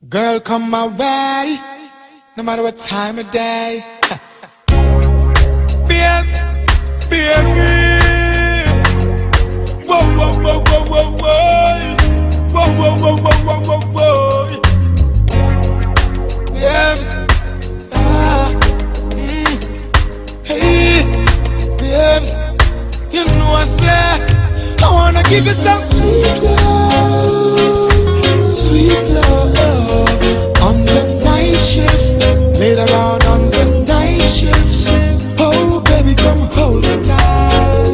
Girl, come my way, no matter what time of day. Baby, baby. Whoa, whoa, whoa, whoa, whoa, whoa. Whoa, whoa, whoa, whoa, whoa, whoa, whoa. Babes, hey, babes, you know I say I wanna give you some sweet love, sweet love. On the night shift, later on the night shift. Oh baby, come hold me tight.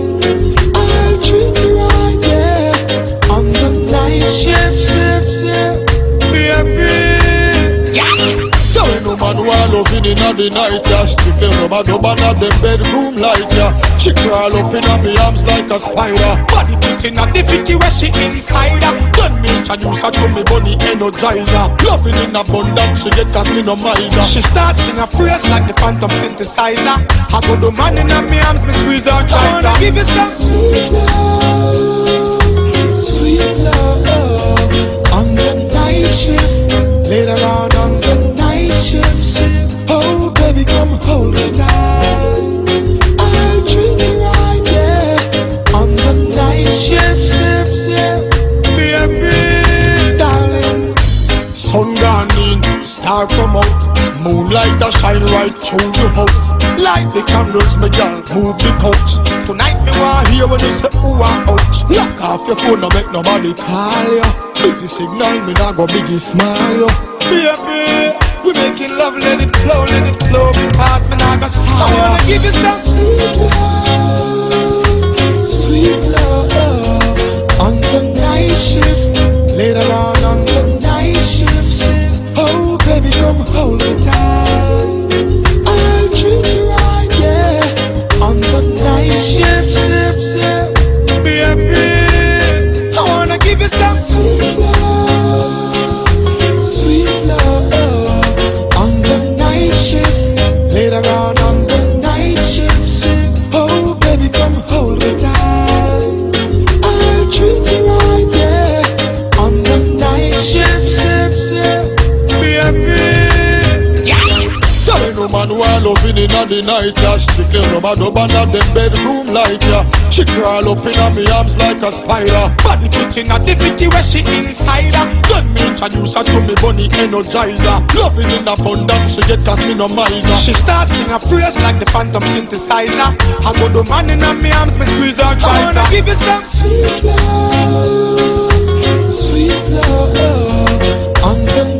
I'll treat you right, yeah. On the night shift, baby. Yeah. So no man want loving in the night, yeah. Strictly rubber dub under the bedroom light, yeah. She crawl up in me arms like a spider. Body fitting at the 50 where she inside her. Done me introduce her to me body energizer. Loving in abundance, she get cause me no miser. She starts sing a phrase like the phantom synthesizer. I go the man in me arms, me squeeze her tighter. I wanna give you some sweet love, sweet love. On the night shift, later on the night shift. Oh baby, come hold me tight. I'll treat you right, yeah. On the night shift, baby, darling. Sun gone in, star come out. Moonlight a shine right through the house. Light the candles, my girl, Move the couch. tonight me want hear when you say ooh ah ouch. Lock off your phone, no make nobody call ya. Busy signal, me nah go biggie smile ya. Baby, we making love, let it flow, because me nah go stop. I wanna give you some sweet love, on the night shift, later on the night shift. Oh baby, come hold me tight. I'll treat you right, yeah. On the night shift, baby. I wanna give you some sweet love, on the night shift, later on the night shift. Oh baby, come hold me tight. I'll treat you right, yeah. On the night shift, baby. Yeah. So no man want loving in the night, yeah. Strictly rubber dub under the bedroom light, yeah. She crawl up in me arms like a spider. Body fitting at the 50 where she inside her. Done me introduce her to me bunny energizer. Loving in abundance, she get cause me no miser. She starts sing a phrase like the phantom synthesizer. I go the man in me arms, me squeeze her tighter. I wanna give you some sweet love, on the